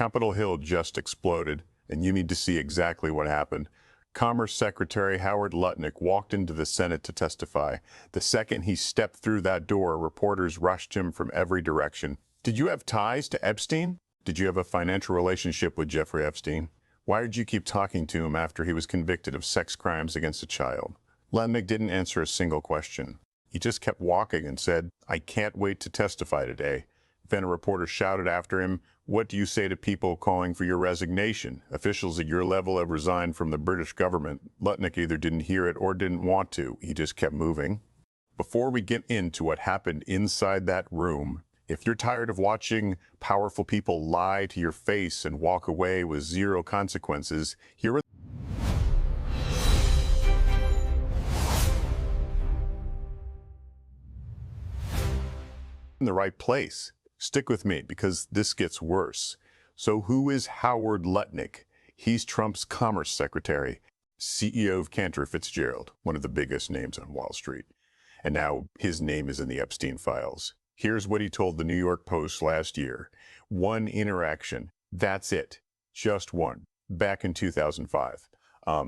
Capitol Hill just exploded, and you need to see exactly what happened. Commerce Secretary Howard Lutnick walked into the Senate to testify. The second he stepped through that door, reporters rushed him from every direction. Did you have ties to Epstein? Did you have a financial relationship with Jeffrey Epstein? Why did you keep talking to him after he was convicted of sex crimes against a child? Lutnick didn't answer a single question. He just kept walking and said, "I can't wait to testify today." Then a reporter shouted after him, "What do you say to people calling for your resignation? Officials at your level have resigned from the British government." Lutnick either didn't hear it or didn't want to. He just kept moving. Before we get into what happened inside that room, if you're tired of watching powerful people lie to your face and walk away with zero consequences, here are in the right place. Stick with me because this gets worse. So who is Howard Lutnick? He's Trump's Commerce Secretary, CEO of Cantor Fitzgerald, one of the biggest names on Wall Street. And now his name is in the Epstein files. Here's what he told the New York Post last year. One interaction. That's it. Just one. Back in 2005.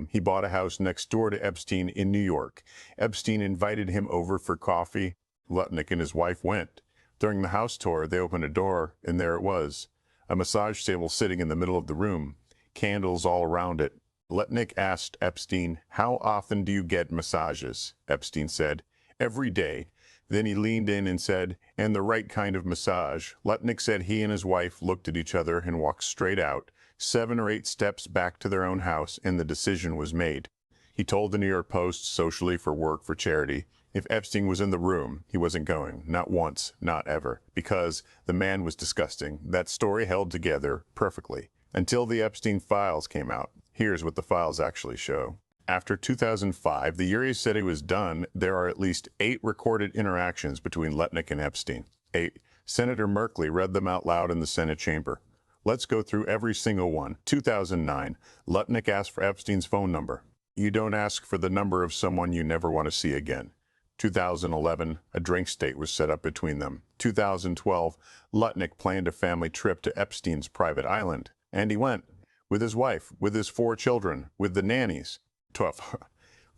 He bought a house next door to Epstein in New York. Epstein invited him over for coffee. Lutnick and his wife went. During the house tour, they opened a door, and there it was. A massage table sitting in the middle of the room. Candles all around it. Lutnick asked Epstein, "How often do you get massages?" Epstein said, "Every day." Then he leaned in and said, "And the right kind of massage." Lutnick said he and his wife looked at each other and walked straight out, 7 or 8 steps back to their own house, and the decision was made. He told the New York Post, socially for work, for charity, if Epstein was in the room, he wasn't going. Not once, not ever. Because the man was disgusting. That story held together perfectly. Until the Epstein files came out. Here's what the files actually show. After 2005, the year he said he was done, there are at least 8 recorded interactions between Lutnick and Epstein. 8. Senator Merkley read them out loud in the Senate chamber. Let's go through every single one. 2009, Lutnick asked for Epstein's phone number. You don't ask for the number of someone you never want to see again. 2011, a drinks date was set up between them. 2012, Lutnick planned a family trip to Epstein's private island. And he went. With his wife, with his 4 children, with the nannies. Tough.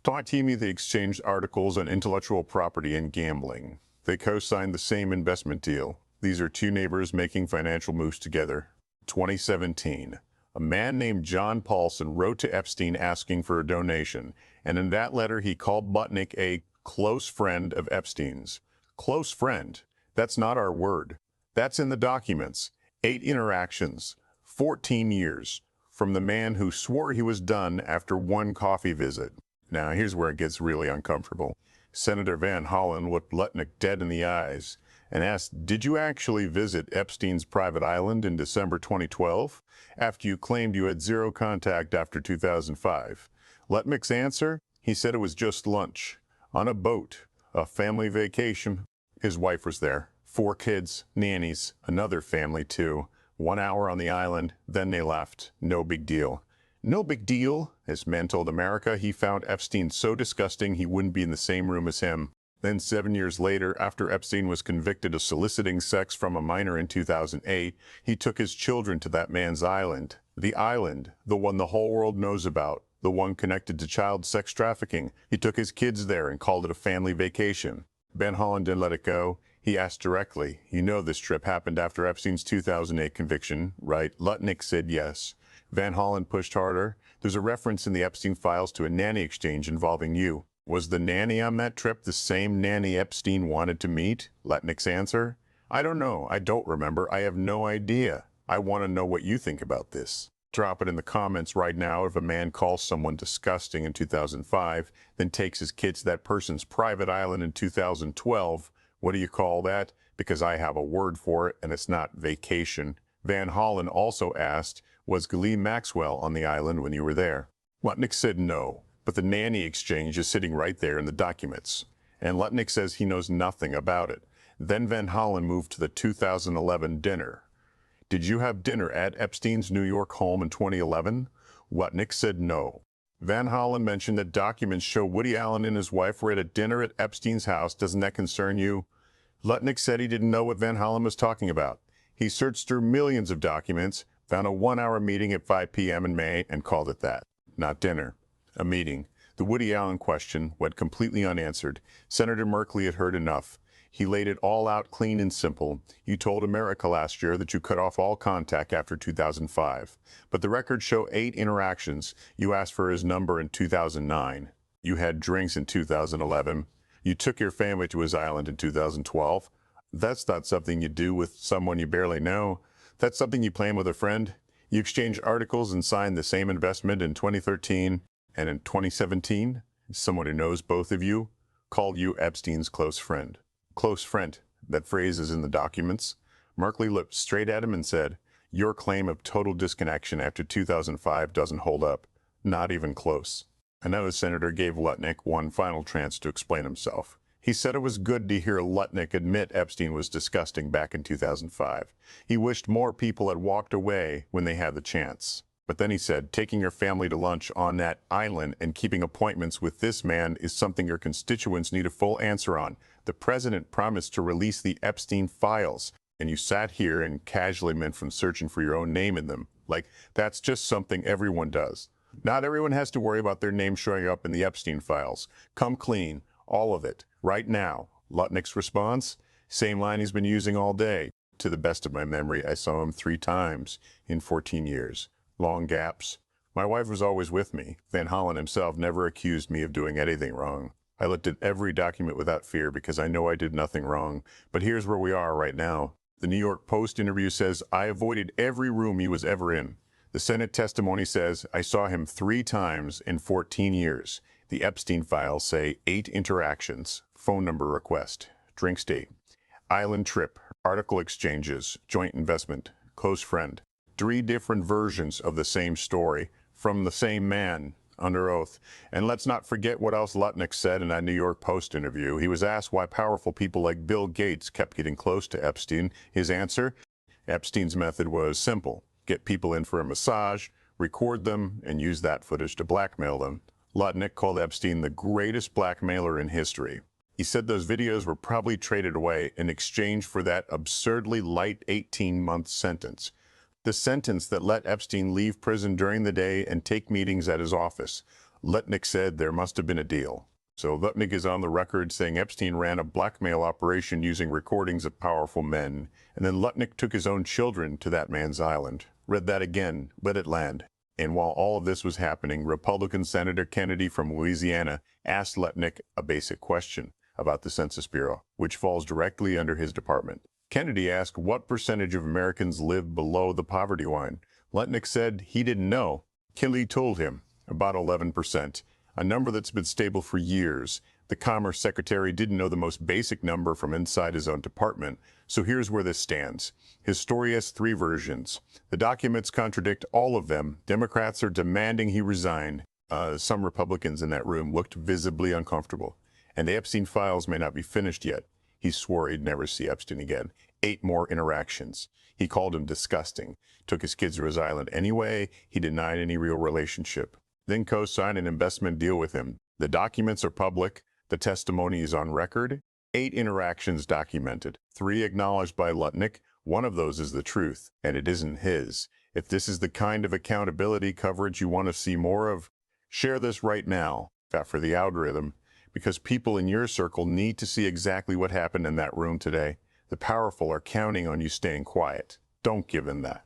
Talk to me, they exchanged articles on intellectual property and gambling. They co-signed the same investment deal. These are 2 neighbors making financial moves together. 2017. A man named John Paulson wrote to Epstein asking for a donation. And in that letter, he called Lutnick a close friend of Epstein's. Close friend. That's not our word. That's in the documents. 8 interactions. 14 years. From the man who swore he was done after 1 coffee visit. Now, here's where it gets really uncomfortable. Senator Van Hollen looked Lutnick dead in the eyes and asked, "Did you actually visit Epstein's private island in December 2012, after you claimed you had 0 contact after 2005? Lutnick's answer? He said it was just lunch. On a boat, a family vacation. His wife was there. 4 kids, nannies, another family too. 1 hour on the island, then they left. No big deal." No big deal. As men told America, he found Epstein so disgusting he wouldn't be in the same room as him. Then 7 years later, after Epstein was convicted of soliciting sex from a minor in 2008, he took his children to that man's island. The island, the one the whole world knows about, the one connected to child sex trafficking. He took his kids there and called it a family vacation. Van Hollen didn't let it go. He asked directly, "You know this trip happened after Epstein's 2008 conviction, right?" Lutnick said yes. Van Hollen pushed harder. "There's a reference in the Epstein files to a nanny exchange involving you. Was the nanny on that trip the same nanny Epstein wanted to meet?" Lutnick's answer? "I don't know. I don't remember. I have no idea. I want to know what you think about this." Drop it in the comments right now if a man calls someone disgusting in 2005, then takes his kids to that person's private island in 2012. What do you call that? Because I have a word for it, and it's not vacation. Van Hollen also asked, "Was Ghislaine Maxwell on the island when you were there?" Lutnick said no, but the nanny exchange is sitting right there in the documents. And Lutnick says he knows nothing about it. Then Van Hollen moved to the 2011 dinner. "Did you have dinner at Epstein's New York home in 2011? Lutnick said no. Van Hollen mentioned that documents show Woody Allen and his wife were at a dinner at Epstein's house. Doesn't that concern you? Lutnick said he didn't know what Van Hollen was talking about. He searched through millions of documents, Found a 1-hour meeting at 5 p.m. in May and called it that. Not dinner. A meeting. The Woody Allen question went completely unanswered. Senator Merkley had heard enough. He laid it all out clean and simple. You told America last year that you cut off all contact after 2005. But the records show 8 interactions. You asked for his number in 2009. You had drinks in 2011. You took your family to his island in 2012. That's not something you do with someone you barely know. That's something you plan with a friend. You exchanged articles and signed the same investment in 2013, and in 2017, someone who knows both of you called you Epstein's close friend. Close friend, that phrase is in the documents. Merkley looked straight at him and said, your claim of total disconnection after 2005 doesn't hold up. Not even close. Another senator gave Lutnick one final chance to explain himself. He said it was good to hear Lutnick admit Epstein was disgusting back in 2005. He wished more people had walked away when they had the chance. But then he said, taking your family to lunch on that island and keeping appointments with this man is something your constituents need a full answer on. The president promised to release the Epstein files, and you sat here and casually meant from searching for your own name in them. Like, that's just something everyone does. Not everyone has to worry about their name showing up in the Epstein files. Come clean. All of it, right now. Lutnick's response? Same line he's been using all day. To the best of my memory, I saw him 3 times in 14 years. Long gaps. My wife was always with me. Van Hollen himself never accused me of doing anything wrong. I looked at every document without fear because I know I did nothing wrong. But here's where we are right now. The New York Post interview says, I avoided every room he was ever in. The Senate testimony says, I saw him 3 times in 14 years. The Epstein files say 8 interactions, phone number request, drinks date, island trip, article exchanges, joint investment, close friend. 3 different versions of the same story from the same man under oath. And let's not forget what else Lutnick said in that New York Post interview. He was asked why powerful people like Bill Gates kept getting close to Epstein. His answer? Epstein's method was simple. Get people in for a massage, record them, and use that footage to blackmail them. Lutnick called Epstein the greatest blackmailer in history. He said those videos were probably traded away in exchange for that absurdly light 18-month sentence. The sentence that let Epstein leave prison during the day and take meetings at his office. Lutnick said there must have been a deal. So Lutnick is on the record saying Epstein ran a blackmail operation using recordings of powerful men, and then Lutnick took his own children to that man's island. Read that again, let it land. And while all of this was happening, Republican Senator Kennedy from Louisiana asked Lutnick a basic question about the Census Bureau, which falls directly under his department. Kennedy asked what percentage of Americans live below the poverty line. Lutnick said he didn't know. Kennedy told him about 11%, a number that's been stable for years. The Commerce Secretary didn't know the most basic number from inside his own department. So here's where this stands. His story has 3 versions. The documents contradict all of them. Democrats are demanding he resign. Some Republicans in that room looked visibly uncomfortable. And the Epstein files may not be finished yet. He swore he'd never see Epstein again. 8 more interactions. He called him disgusting. Took his kids to his island anyway. He denied any real relationship. Then co-signed an investment deal with him. The documents are public. The testimony is on record. 8 interactions documented. 3 acknowledged by Lutnick. One of those is the truth, and it isn't his. If this is the kind of accountability coverage you want to see more of, share this right now for the algorithm, because people in your circle need to see exactly what happened in that room today. The powerful are counting on you staying quiet. Don't give in that.